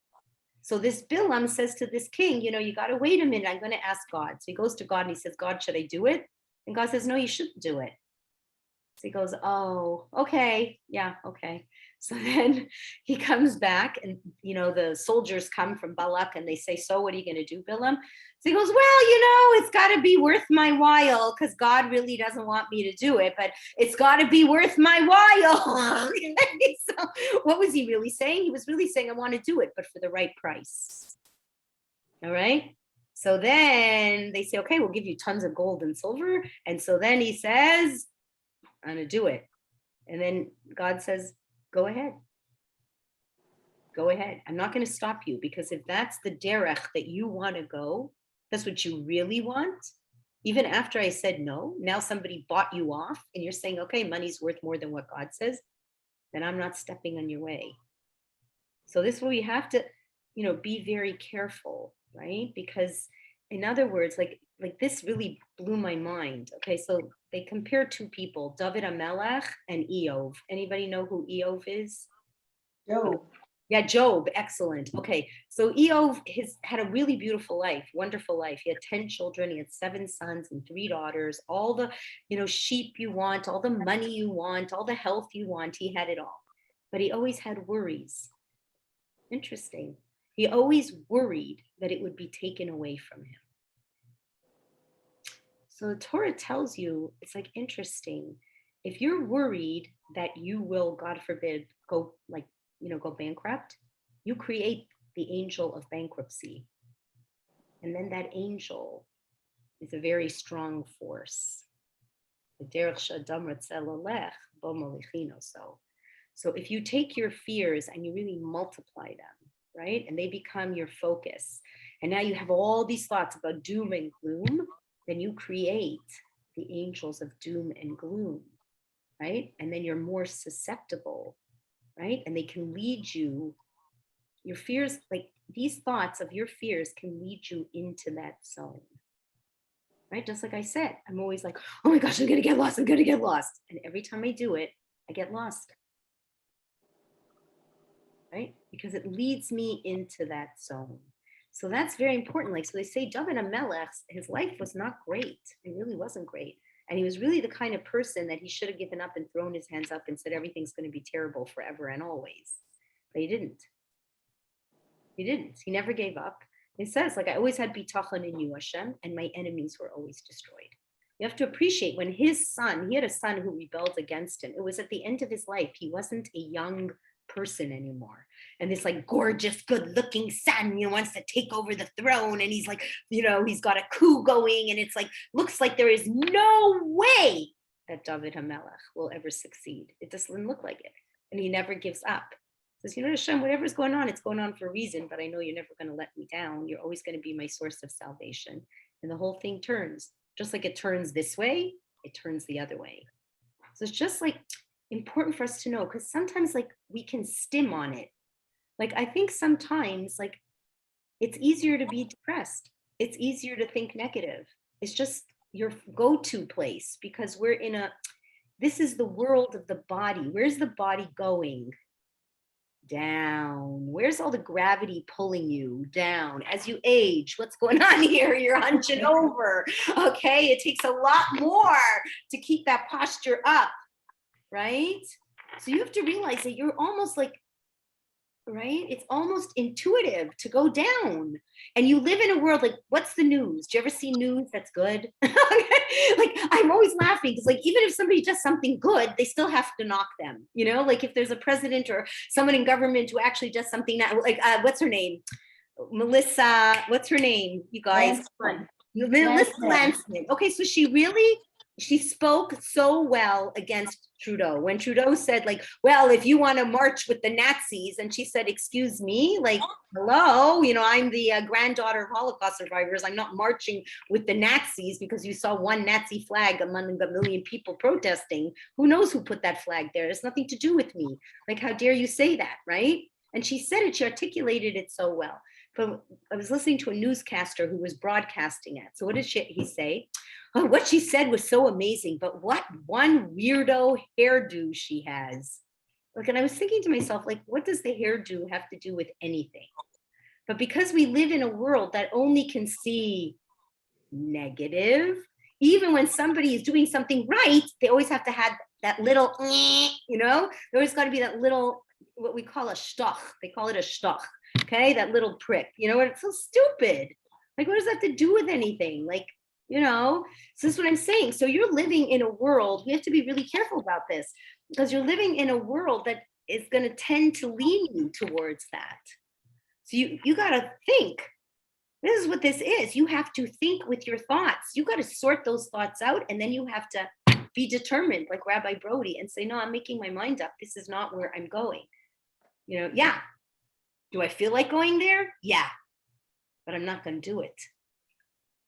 So this Bilam says to this king, you got to wait a minute. I'm going to ask God. So he goes to God and he says, God, should I do it? And God says, no, you shouldn't do it. So he goes, oh, okay. Yeah, okay. So then he comes back and, the soldiers come from Balak and they say, so what are you going to do, Bilam? So he goes, well, it's got to be worth my while because God really doesn't want me to do it, but it's got to be worth my while. So what was he really saying? He was really saying, I want to do it, but for the right price. All right. So then they say, okay, we'll give you tons of gold and silver. And so then he says, I'm going to do it. And then God says, go ahead. Go ahead. I'm not going to stop you, because if that's the derech that you want to go, that's what you really want. Even after I said no, now somebody bought you off and you're saying, okay, money's worth more than what God says, then I'm not stepping on your way. So this is where we have to, be very careful, right? Because in other words, like this really blew my mind. Okay, so they compare two people, David HaMelech and Eov. Anybody know who Eov is? Job. Yeah, Job, excellent. Okay, so Eov had a really beautiful life, wonderful life. He had 10 children, he had 7 sons and 3 daughters, all the, sheep you want, all the money you want, all the health you want, he had it all. But he always had worries. Interesting. He always worried that it would be taken away from him. So the Torah tells you, it's like interesting. If you're worried that you will, God forbid, go bankrupt, you create the angel of bankruptcy. And then that angel is a very strong force. So if you take your fears and you really multiply them, right? And they become your focus. And now you have all these thoughts about doom and gloom, then you create the angels of doom and gloom, right? And then you're more susceptible, right? And they can lead you, your fears, like these thoughts of your fears can lead you into that zone, right? Just like I said, I'm always like, oh my gosh, I'm going to get lost. And every time I do it, I get lost. Right? Because it leads me into that zone. So that's very important. Like, so they say David HaMelech, his life was not great. It really wasn't great. And he was really the kind of person that he should have given up and thrown his hands up and said everything's going to be terrible forever and always. But he didn't. He didn't. He never gave up. It says, like, I always had bitachon in you, Hashem, and my enemies were always destroyed. You have to appreciate when his son, he had a son who rebelled against him. It was at the end of his life. He wasn't a young person anymore. And this like gorgeous, good looking son, wants to take over the throne. And he's like, he's got a coup going. And it's like, looks like there is no way that David HaMelech will ever succeed. It doesn't look like it. And he never gives up. Says, Hashem, whatever's going on, it's going on for a reason, but I know you're never going to let me down. You're always going to be my source of salvation. And the whole thing turns. Just like it turns this way, it turns the other way. So it's just like important for us to know, because sometimes like we can stim on it. Like I think sometimes like it's easier to be depressed. It's easier to think negative. It's just your go-to place because this is the world of the body. Where's the body going? Down. Where's all the gravity pulling you down? As you age, what's going on here? You're hunching over. Okay, it takes a lot more to keep that posture up, right? So you have to realize that you're almost like, right? It's almost intuitive to go down. And you live in a world like, what's the news? Do you ever see news that's good? Like, I'm always laughing because like, even if somebody does something good, they still have to knock them, like if there's a president or someone in government who actually does something that, like, what's her name? Melissa, what's her name? You guys? Melissa Lansman. Okay, so she spoke so well against Trudeau. When Trudeau said like, well, if you want to march with the Nazis, and she said, excuse me, like, hello, I'm the granddaughter of Holocaust survivors. I'm not marching with the Nazis because you saw one Nazi flag among a million people protesting. Who knows who put that flag there? It's nothing to do with me. Like, how dare you say that, right? And she said it, she articulated it so well. But I was listening to a newscaster who was broadcasting it. So what did he say? Oh, what she said was so amazing, but what one weirdo hairdo she has. Like, and I was thinking to myself, like, what does the hairdo have to do with anything? But because we live in a world that only can see negative, even when somebody is doing something right, they always have to have that little, there always got to be that little, what we call a shtoch. They call it a shtoch, okay? That little prick, it's so stupid. Like, what does that have to do with anything? Like, so this is what I'm saying. So you're living in a world, we have to be really careful about this because you're living in a world that is going to tend to lean you towards that. So you got to think, this is what this is. You have to think with your thoughts. You got to sort those thoughts out. And then you have to be determined like Rabbi Brody and say, no, I'm making my mind up. This is not where I'm going. Yeah. Do I feel like going there? Yeah, but I'm not going to do it.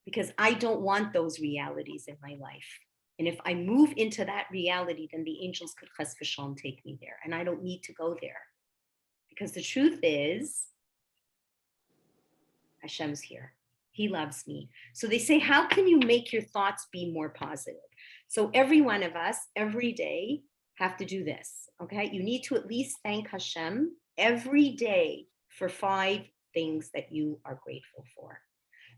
Because I don't want those realities in my life. And if I move into that reality, then the angels could chas v'shalom take me there. And I don't need to go there. Because the truth is, Hashem's here. He loves me. So they say, how can you make your thoughts be more positive? So every one of us, every day, have to do this, okay? You need to at least thank Hashem every day for 5 things that you are grateful for.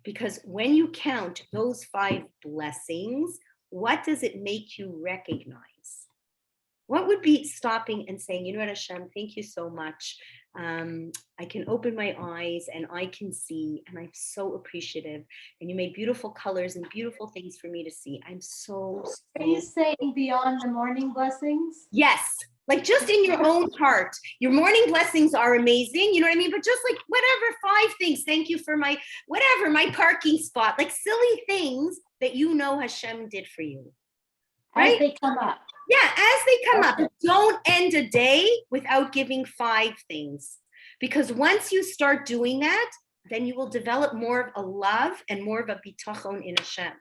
Because when you count those 5 blessings, what does it make you recognize? What would be stopping and saying, you know what, Hashem, thank you so much. I can open my eyes and I can see, and I'm so appreciative. And you made beautiful colors and beautiful things for me to see. I'm so. Are you saying beyond the morning blessings? Yes. Like just in your own heart, your morning blessings are amazing. You know what I mean? But just like whatever, 5 things. Thank you for my parking spot, like silly things that Hashem did for you. Right? As they come up. Yeah, as they come up. Don't end a day without giving 5 things. Because once you start doing that, then you will develop more of a love and more of a bitachon in Hashem.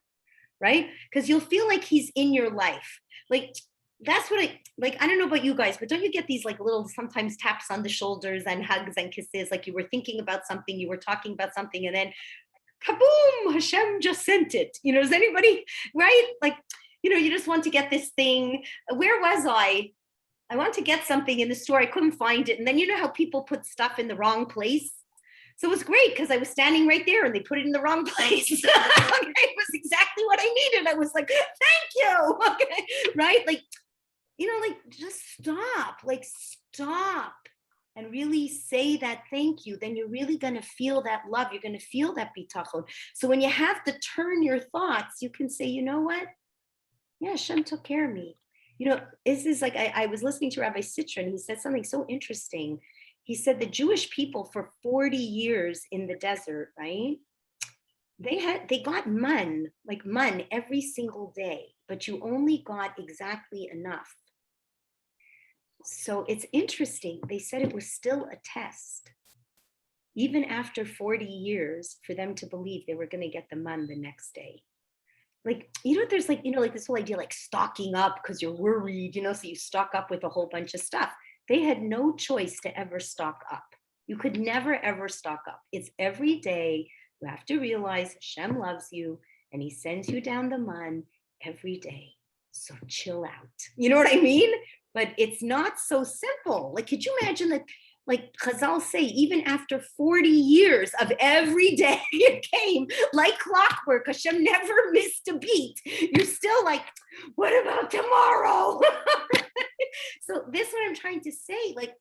Right? Because you'll feel like he's in your life. Like, that's what I don't know about you guys, but don't you get these like little sometimes taps on the shoulders and hugs and kisses, like you were thinking about something, you were talking about something, and then kaboom, Hashem just sent it. Is anybody, right? Like, you just want to get this thing. Where was I? I want to get something in the store. I couldn't find it. And then you know how people put stuff in the wrong place? So it was great because I was standing right there and they put it in the wrong place. Okay, it was exactly what I needed. I was like, thank you. Okay, right? Like, like just stop and really say that thank you. Then you're really going to feel that love. You're going to feel that bitachon. So when you have to turn your thoughts, you can say, you know what? Yeah, Hashem took care of me. This is like, I was listening to Rabbi Citron. He said something so interesting. He said the Jewish people for 40 years in the desert, right? They got mun every single day, but you only got exactly enough. So it's interesting. They said it was still a test, even after 40 years, for them to believe they were going to get the mun the next day. Like, there's like this whole idea like stocking up because you're worried, so you stock up with a whole bunch of stuff. They had no choice to ever stock up. You could never, ever stock up. It's every day. You have to realize Hashem loves you and he sends you down the mun every day. So chill out. You know what I mean? But it's not so simple. Like, could you imagine that, like Chazal say, even after 40 years of every day it came like clockwork, Hashem never missed a beat. You're still like, what about tomorrow? So this is what I'm trying to say. Like,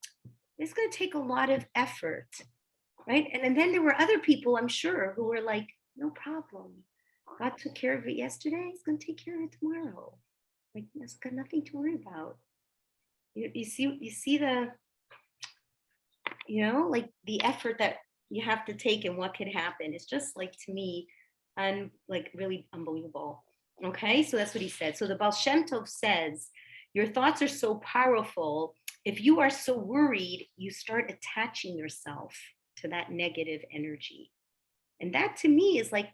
it's going to take a lot of effort, right? And then there were other people, I'm sure, who were like, no problem. God took care of it yesterday. He's going to take care of it tomorrow. Like, it's got nothing to worry about. You see the, like the effort that you have to take and what could happen. It's just like, to me, really unbelievable. Okay, so that's what he said. So the Baal Shem Tov says, your thoughts are so powerful. If you are so worried, you start attaching yourself to that negative energy. And that to me is like,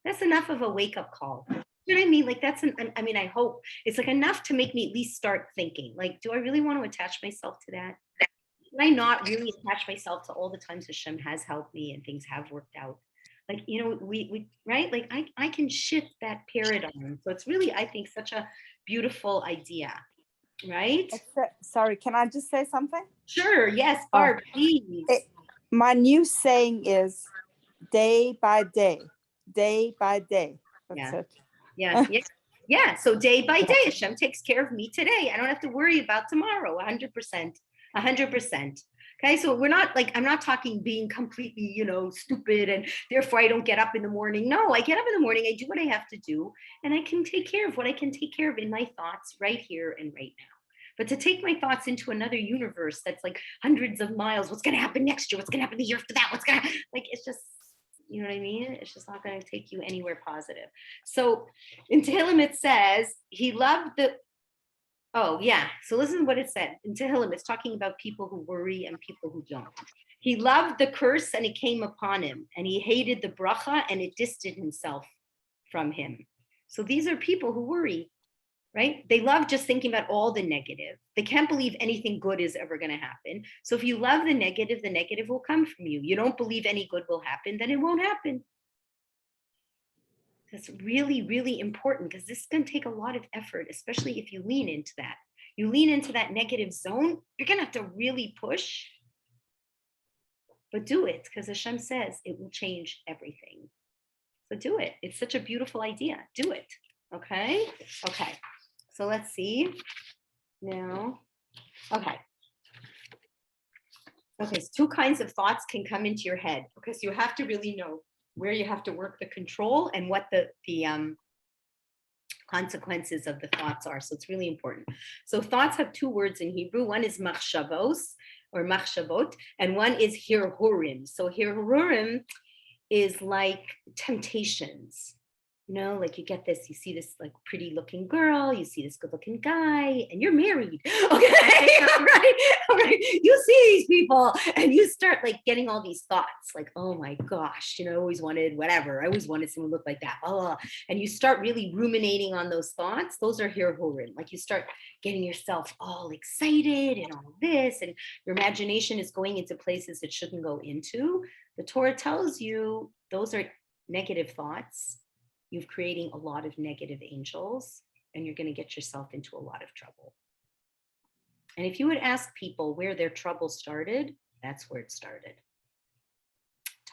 that's enough of a wake-up call. You know what I mean? Like I hope it's like enough to make me at least start thinking, like, do I really want to attach myself to that? Can I not really attach myself to all the times Hashem has helped me and things have worked out? Like, we right? Like I can shift that paradigm. So it's really, I think, such a beautiful idea, right? Sorry, can I just say something? Sure, yes, Barb, please. My new saying is day by day, day by day. That's it. Yeah. So day by day, Hashem takes care of me today. I don't have to worry about tomorrow. 100%. Okay. So I'm not talking being completely, stupid and therefore I don't get up in the morning. No, I get up in the morning. I do what I have to do and I can take care of what I can take care of in my thoughts right here and right now. But to take my thoughts into another universe that's like hundreds of miles, what's going to happen next year? What's going to happen the year after that? It's just, you know what I mean? It's just not going to take you anywhere positive. So in Tehillim, it says he loved so listen to what it said. In Tehillim, it's talking about people who worry and people who don't. He loved the curse and it came upon him, and he hated the bracha and it distanced himself from him. So these are people who worry, right? They love just thinking about all the negative. They can't believe anything good is ever going to happen. So if you love the negative will come from you. You don't believe any good will happen, then it won't happen. That's really, really important because this is going to take a lot of effort, especially if you lean into that. You lean into that negative zone, you're going to have to really push. But do it because Hashem says it will change everything. So do it. It's such a beautiful idea. Do it. Okay. So let's see now. Okay. So 2 kinds of thoughts can come into your head. Okay. So you have to really know where you have to work the control and what the consequences of the thoughts are. So it's really important. So thoughts have 2 words in Hebrew. One is machshavos or machshavot, and one is hirhurim. So hirhurim is like temptations. Like you get this, you see this like pretty looking girl, you see this good looking guy, and you're married. Okay, all right. You see these people and you start like getting all these thoughts like, oh my gosh, I always wanted whatever. I always wanted someone to look like that. And you start really ruminating on those thoughts. Those are hirhurim. Like you start getting yourself all excited and all this, and your imagination is going into places it shouldn't go into. The Torah tells you those are negative thoughts. You're creating a lot of negative angels and you're going to get yourself into a lot of trouble. And if you would ask people where their trouble started, that's where it started.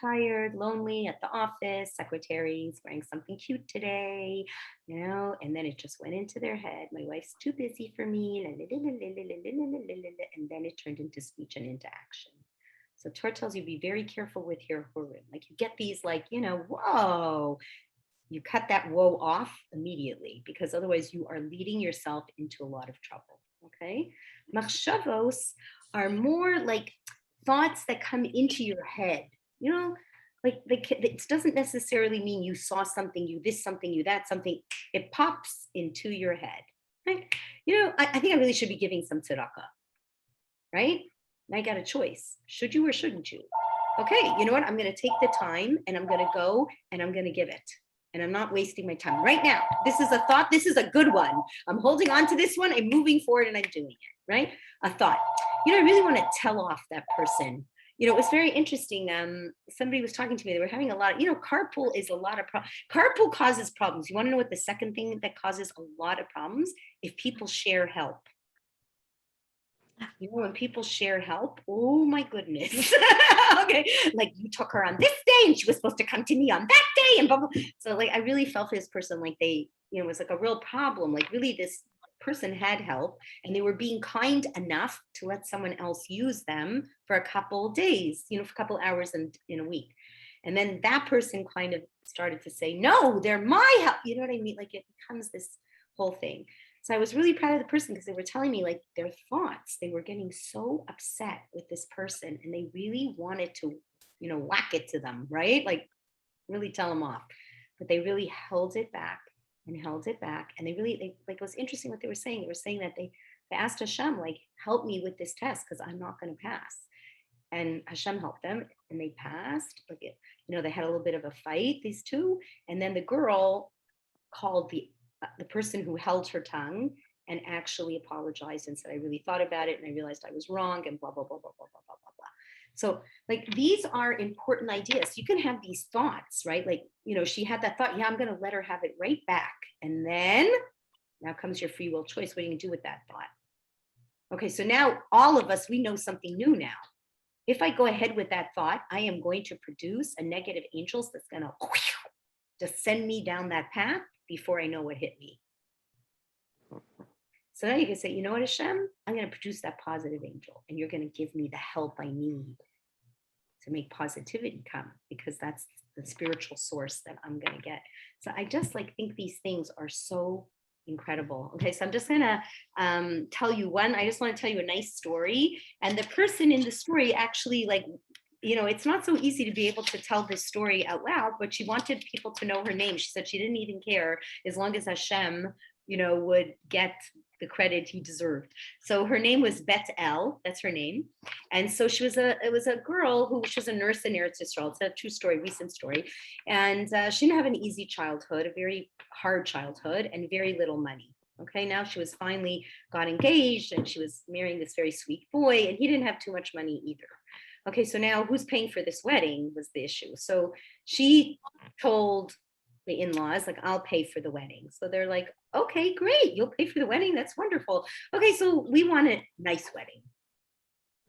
Tired, lonely at the office, secretaries wearing something cute today, and then it just went into their head. My wife's too busy for me, and then it turned into speech and into action. So Torah tells you, be very careful with your hurim. Like you get these whoa, you cut that whoa off immediately, because otherwise you are leading yourself into a lot of trouble, okay? Machshavos are more like thoughts that come into your head. It doesn't necessarily mean you saw something, you this something, you that something. It pops into your head, right? I think I really should be giving some tzedakah, right? And I got a choice. Should you or shouldn't you? Okay, you know what? I'm going to take the time and I'm going to go and I'm going to give it. And I'm not wasting my time right now. This is a thought. This is a good one. I'm holding on to this one. I'm moving forward and I'm doing it, right? A thought. I really want to tell off that person. It was very interesting. Somebody was talking to me. They were having a lot of, carpool is a lot of problems. Carpool causes problems. You want to know what the second thing that causes a lot of problems? If people share help. When people share help, oh my goodness. Okay, like you took her on this day and she was supposed to come to me on that day and blah, blah. So I really felt for this person, like they, it was like a real problem. Like really this person had help and they were being kind enough to let someone else use them for a couple days, for a couple hours in a week. And then that person kind of started to say, no, they're my help. You know what I mean? Like it becomes this whole thing. So I was really proud of the person because they were telling me like their thoughts, they were getting so upset with this person and they really wanted to, whack it to them, right? Like really tell them off, but they really held it back. And they really, it was interesting what they were saying. They were saying that they asked Hashem, like, help me with this test because I'm not going to pass. And Hashem helped them and they passed. They had a little bit of a fight, these two. And then the girl called the person who held her tongue and actually apologized and said, I really thought about it and I realized I was wrong and blah, blah, blah, blah, blah, blah, blah, blah, blah. So these are important ideas. You can have these thoughts, right? She had that thought, yeah, I'm going to let her have it right back. And then now comes your free will choice. What are you going to do with that thought? Okay, so now all of us, we know something new now. If I go ahead with that thought, I am going to produce a negative angel that's going to just send me down that path before I know what hit me. So now you can say, you know what, Hashem, I'm going to produce that positive angel and you're going to give me the help I need to make positivity come, because that's the spiritual source that I'm going to get. So I just think these things are so incredible. Okay, so I'm just going to tell you one. I just want to tell you a nice story. And the person in the story actually it's not so easy to be able to tell this story out loud, but she wanted people to know her name. She said she didn't even care as long as Hashem, would get the credit he deserved. So her name was Bet El, that's her name. And so it was a girl who was a nurse in Eretz Yisrael. It's a true story, recent story. And she didn't have an easy childhood, a very hard childhood and very little money. Okay, now she was finally got engaged and she was marrying this very sweet boy and he didn't have too much money either. Okay, so now who's paying for this wedding was the issue. So she told the in-laws, I'll pay for the wedding. So they're like, okay, great. You'll pay for the wedding. That's wonderful. Okay, so we want a nice wedding.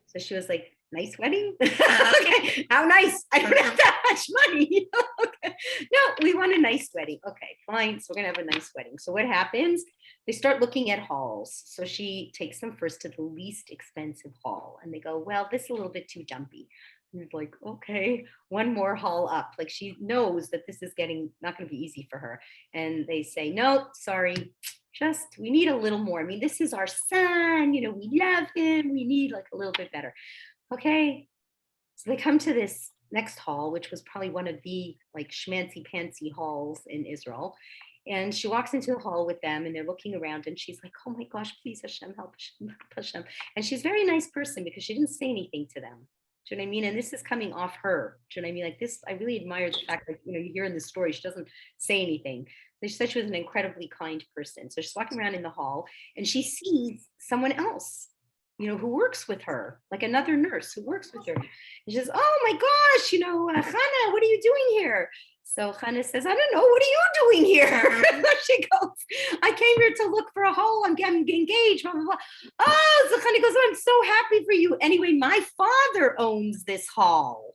So she was like, nice wedding? Okay, how nice? I don't have that much money. Okay. No, we want a nice wedding. Okay, fine. So we're going to have a nice wedding. So what happens? They start looking at halls. So she takes them first to the least expensive hall. And they go, well, this is a little bit too dumpy. And it's like, okay, one more hall up. She knows that this is not going to be easy for her. And they say, no, sorry, we need a little more. I mean, this is our son, we love him. We need a little bit better. Okay. So they come to this next hall, which was probably one of the schmancy pantsy halls in Israel. And she walks into the hall with them and they're looking around and she's like, oh my gosh, please Hashem, help Hashem. And she's a very nice person because she didn't say anything to them. Do you know what I mean? And this is coming off her. Do you know what I mean? This, I really admire the fact that, you hear in the story, she doesn't say anything. So she said she was an incredibly kind person. So she's walking around in the hall and she sees someone else, who works with her, another nurse who works with her. And she says, oh my gosh, Hannah, what are you doing here? So Chana says, I don't know, what are you doing here? She goes, I came here to look for a hole. I'm getting engaged, blah, blah, blah. Oh, so Chana goes, oh, I'm so happy for you. Anyway, my father owns this hall.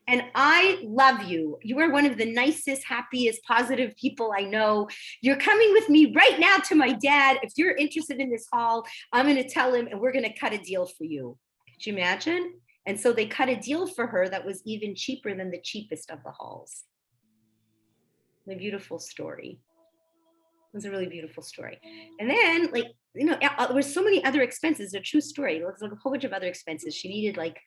And I love you. You are one of the nicest, happiest, positive people I know. You're coming with me right now to my dad. If you're interested in this hall, I'm going to tell him and we're going to cut a deal for you. Could you imagine? And so they cut a deal for her that was even cheaper than the cheapest of the halls. A beautiful story. It was a really beautiful story. And then, like, you know, there were so many other expenses. A true story. There's like a whole bunch of other expenses. She needed like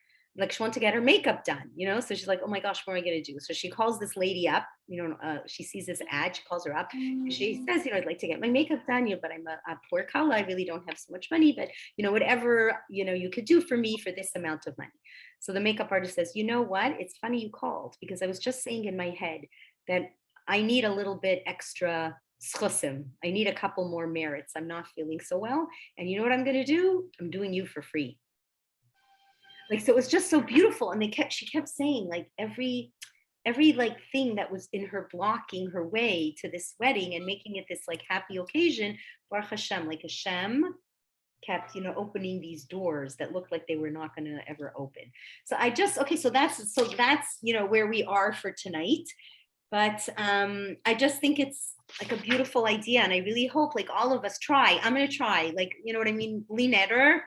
she wanted to get her makeup done, you know? So she's like, oh my gosh, what am I going to do? So she calls this lady up, you know, she sees this ad, she calls her up. And she says, you know, I'd like to get my makeup done, you know, but I'm a poor kala. I really don't have so much money, but, you know, whatever, you know, you could do for me for this amount of money. So the makeup artist says, you know what? It's funny you called because I was just saying in my head that I need a little bit extra schusim. I need a couple more merits. I'm not feeling so well. And you know what I'm going to do? I'm doing you for free. Like, so it was just so beautiful. And she kept saying like every like thing that was in her blocking her way to this wedding and making it this like happy occasion, Baruch Hashem, like Hashem kept, you know, opening these doors that looked like they were not going to ever open. So so that's, you know, where we are for tonight. But I just think it's like a beautiful idea. And I really hope like all of us try. I'm going to try, like, you know what I mean? Linetter.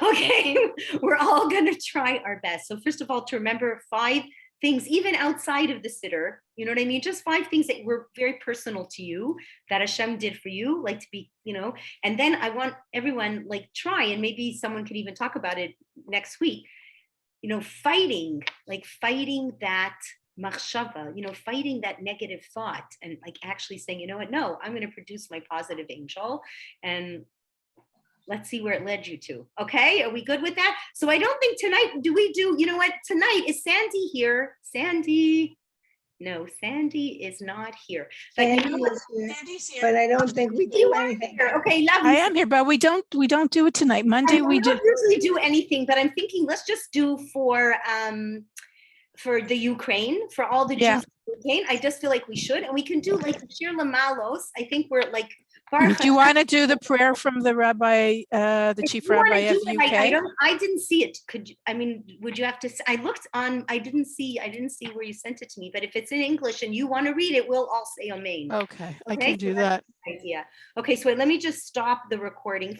Okay, we're all going to try our best. So first of all, to remember 5 things, even outside of the siddur, you know what I mean? Just 5 things that were very personal to you that Hashem did for you, like to be, you know, and then I want everyone like try, and maybe someone could even talk about it next week, you know, fighting that machshava, you know, fighting that negative thought and like actually saying, you know what, no, I'm going to produce my positive angel and let's see where it led you to. Okay, are we good with that? So I don't think tonight, you know what, tonight, is Sandy here? Sandy? No, Sandy is not here. Like, Sandy you know, is here, but I don't think we do anything. okay, love you. I am here, but we don't do it tonight. Monday we do. don't usually do anything, but I'm thinking let's just do for the Ukraine, for all the Jews in Ukraine. I just feel like we should, and we can do like Shir Lamalos. I think we're like. Do you want to do the prayer from the rabbi, the chief rabbi of the UK? I didn't see it. Could you, I mean, would you have to? I looked on. I didn't see where you sent it to me. But if it's in English and you want to read it, we'll all say Amen. Okay, I can do that. Idea. Okay, so wait, let me just stop the recording.